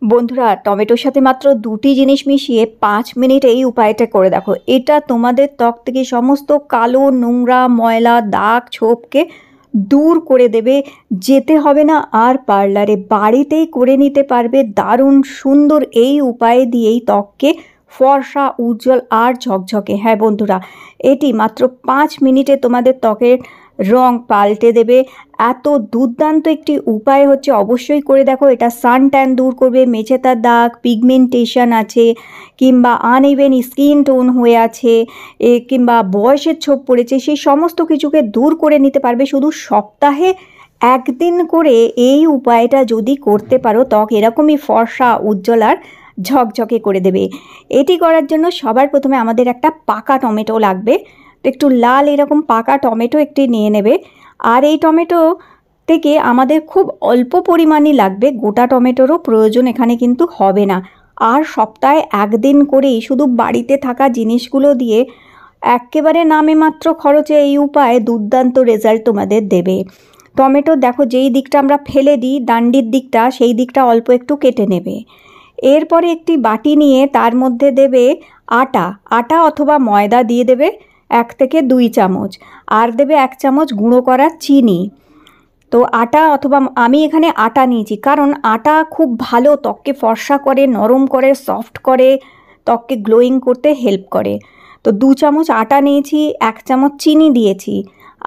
বন্ধুরা, টমেটোর সাথে মাত্র দুটি জিনিস মিশিয়ে 5 মিনিট এই উপায়টা করে দেখো। এটা তোমাদের ত্বক থেকে সমস্ত কালো নোংরা ময়লা দাগ ছোপকে দূর করে দেবে। যেতে হবে না আর পার্লারে, বাড়িতেই করে নিতে পারবে। দারুণ সুন্দর এই উপায় দিয়েই ত্বককে ফর্সা উজ্জ্বল আর ঝকঝকে। হ্যাঁ বন্ধুরা, এটি মাত্র 5 মিনিটে তোমাদের ত্বকের রং পাল্টে দেবে। এত দুর্দান্ত একটি উপায় হচ্ছে, অবশ্যই করে দেখো। এটা সান ট্যান দূর করবে, মেচেদার দাগ, পিগমেন্টেশন আছে কিংবা আনইভেন স্কিন টোন হয়ে আছে কিংবা বয়সের ছোপ পড়েছে, সেই সমস্ত কিছুকে দূর করে নিতে পারবে শুধু সপ্তাহে একদিন করে। এই উপায়টা যদি করতে পারো, ত্বক এরকমই ফর্সা উজ্জ্বল আর ঝকঝকে করে দেবে। এটি করার জন্য সবার প্রথমে আমাদের একটা পাকা টমেটো লাগবে। তো একটু লাল এরকম পাকা টমেটো একটি নিয়ে নেবে। আর এই টমেটো থেকে আমাদের খুব অল্প পরিমাণই লাগবে, গোটা টমেটোরও প্রয়োজন এখানে কিন্তু হবে না। আর সপ্তাহে একদিন করেই শুধু বাড়িতে থাকা জিনিসগুলো দিয়ে একেবারে নামে মাত্র খরচে এই উপায় দুর্দান্ত রেজাল্ট তোমাদের দেবে। টমেটো দেখো, যেই দিকটা আমরা ফেলে দিই ডান্ডির দিকটা, সেই দিকটা অল্প একটু কেটে নেবে। এরপরে একটি বাটি নিয়ে তার মধ্যে দেবে আটা অথবা ময়দা দিয়ে দেবে 1 থেকে 2 চামচ, আর দেবে 1 চামচ গুঁড়ো করা চিনি। তো আটা অথবা আমি এখানে আটা নিয়েছি, কারণ আটা খুব ভালো ত্বককে ফর্সা করে, নরম করে, সফট করে, ত্বককে গ্লোয়িং করতে হেল্প করে। তো 2 চামচ আটা নিয়েছি, 1 চামচ চিনি দিয়েছি।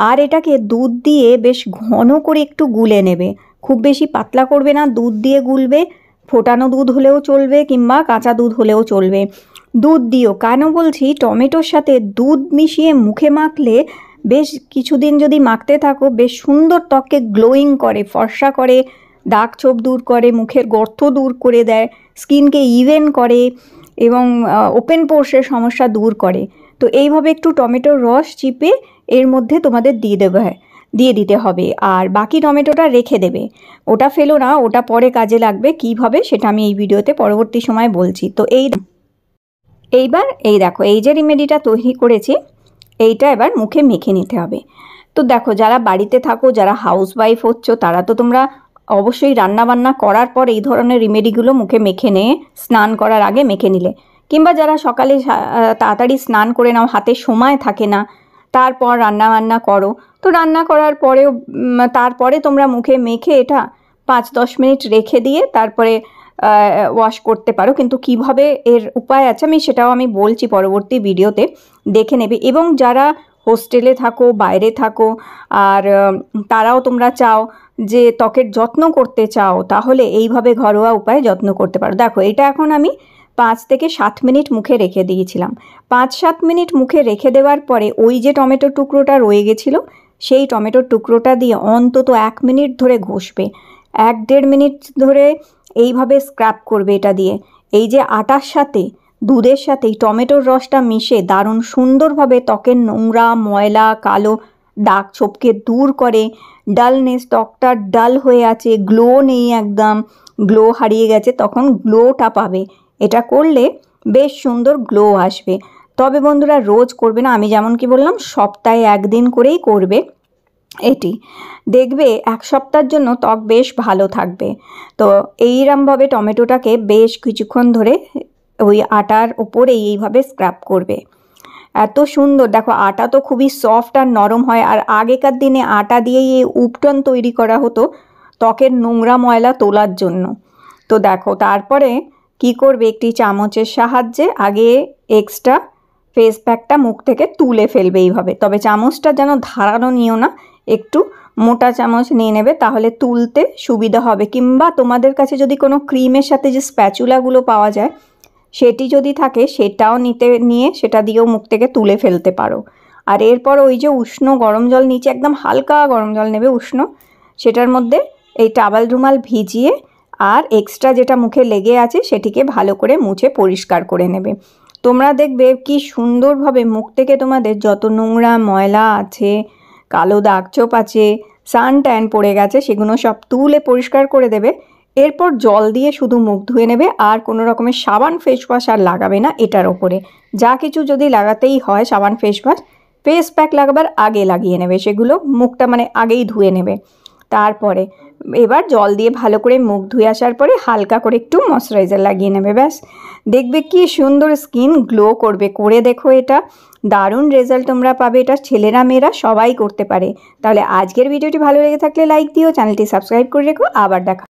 আর এটাকে দুধ দিয়ে বেশ ঘন করে একটু গুলে নেবে। খুব বেশি পাতলা করবে না, দুধ দিয়ে গুলবে। ফোটানো দুধ হলেও চলবে কিংবা কাঁচা দুধ হলেও চলবে। দুধ দিও কেন বলছি, টমেটোর সাথে দুধ মিশিয়ে মুখে মাখলে বেশ কিছুদিন যদি মাখতে থাকো, বেশ সুন্দর ত্বককে গ্লোয়িং করে, ফর্সা করে, দাগ ছোপ দূর করে, মুখের গর্ত দূর করে দেয়, স্কিনকে ইভেন করে এবং ওপেন পোর্সের সমস্যা দূর করে। তো এইভাবে একটু টমেটোর রস চিপে এর মধ্যে তোমাদের দিয়ে দিতে হবে। আর বাকি টমেটোটা রেখে দেবে, ওটা ফেলো না, ওটা পরে কাজে লাগবে। কীভাবে সেটা আমি এই ভিডিওতে পরবর্তী সময় বলছি। তো এইবার এই দেখো, এই যে রেমেডিটা তৈরি করেছি, এইটা এবার মুখে মেখে নিতে হবে। তো দেখো, যারা বাড়িতে থাকো, যারা হাউসওয়াইফ হচ্ছ, তারা তো তোমরা অবশ্যই রান্নাবান্না করার পর এই ধরনের রেমেডিগুলো মুখে মেখে নিয়ে স্নান করার আগে মেখে নিলে, কিংবা যারা সকালে তাড়াতাড়ি স্নান করে নাও, হাতে সময় থাকে না, তারপর রান্নাবান্না করো, তো রান্না করার পরেও তারপরে তোমরা মুখে মেখে এটা 5-10 মিনিট রেখে দিয়ে তারপরে ওয়াশ করতে পারো। কিন্তু কিভাবে এর উপায় আছে সেটাও আমি বলছি পরবর্তী ভিডিওতে, দেখে নেবে। এবং যারা হোস্টেলে থাকো, বাইরে থাকো, আর তারাও তোমরা চাও যে ত্বকের যত্ন করতে চাও, তাহলে এইভাবে ঘরোয়া উপায়ে যত্ন করতে পারো। দেখো, এটা এখন আমি 5 থেকে 7 মিনিট মুখে রেখে দিয়েছিলাম। 5-7 মিনিট মুখে রেখে দেওয়ার পরে ওই যে টমেটোর টুকরোটা রয়ে গেছিলো, সেই টমেটোর টুকরোটা দিয়ে অন্তত 1 মিনিট ধরে ঘষবে। 1-1.5 মিনিট ধরে এইভাবে স্ক্রাব করবে এটা দিয়ে। এই যে আটার সাথে দুধের সাথে এই টমেটোর রসটা মিশে দারুণ সুন্দরভাবে ত্বকের নোংরা ময়লা কালো দাগ ছোপকে দূর করে। ডালনেস, ত্বকটা ডাল হয়ে আছে, গ্লো নেই, একদম গ্লো হারিয়ে গেছে, তখন গ্লোটা পাবে। এটা করলে বেশ সুন্দর গ্লো আসবে। তবে বন্ধুরা, রোজ করবে না, আমি যেমন কি বললাম, সপ্তাহে একদিন করেই করবে। এটি দেখবে 1 সপ্তাহের জন্য ত্বক বেশ ভালো থাকবে। তো এইরকমভাবে টমেটোটাকে বেশ কিছুক্ষণ ধরে ওই আটার ওপরে এইভাবে স্ক্রাব করবে। এত সুন্দর, দেখো আটা তো খুবই সফট আর নরম হয়। আর আগেকার দিনে আটা দিয়েই এই উপটন তৈরি করা হতো ত্বকের নোংরা ময়লা তোলার জন্য। তো দেখো, তারপরে কি করবে, একটি চামচের সাহায্যে আগে এক্সট্রা ফেস প্যাকটা মুখ থেকে তুলে ফেলবে এইভাবে। তবে চামচটা যেন ধারালো নিও না, একটু মোটা চামচ নিয়ে নেবে, তাহলে তুলতে সুবিধা হবে। কিংবা তোমাদের কাছে যদি কোনো ক্রিমের সাথে যে স্প্যাচুলাগুলো পাওয়া যায়, সেটি যদি থাকে, সেটাও নিয়ে সেটা দিয়েও মুখ থেকে তুলে ফেলতে পারো। আর এরপর ওই যে উষ্ণ গরম জল, নিচে একদম হালকা গরম জল নেবে উষ্ণ, সেটার মধ্যে এই টাওয়াল রুমাল ভিজিয়ে আর এক্সট্রা যেটা মুখে লেগে আছে সেটিকে ভালো করে মুছে পরিষ্কার করে নেবে। তোমরা দেখবে কি সুন্দরভাবে মুখ থেকে তোমাদের যত নোংরা ময়লা আছে, কালো দাগ ছোপ আছে, সান ট্যান পড়ে গেছে, সেগুলো সব তুলে পরিষ্কার করে দেবে। এরপর জল দিয়ে শুধু মুখ ধুয়ে নেবে, আর কোনো রকমের সাবান ফেস ওয়াশ আর লাগাবে না এটার ওপরে। যা কিছু যদি লাগাতেই হয়, সাবান ফেস ওয়াশ, ফেস প্যাক লাগাবার আগে লাগিয়ে নেবে, সেগুলো মুখটা আগেই ধুয়ে নেবে। তারপরে এবার জল দিয়ে ভালো করে মুখ ধুয়ে আসার পরে হালকা করে একটু ময়শ্চারাইজার লাগিয়ে নেবে, ব্যাস দেখবে কি সুন্দর স্কিন গ্লো করবে। করে দেখো, এটা দারুণ রেজাল্ট তোমরা পাবে। এটা ছেলেরা মেয়েরা সবাই করতে পারে। তাহলে আজকের ভিডিওটি ভালো লেগে থাকলে লাইক দিও, চ্যানেলটি সাবস্ক্রাইব করে রেখো। আবার দেখা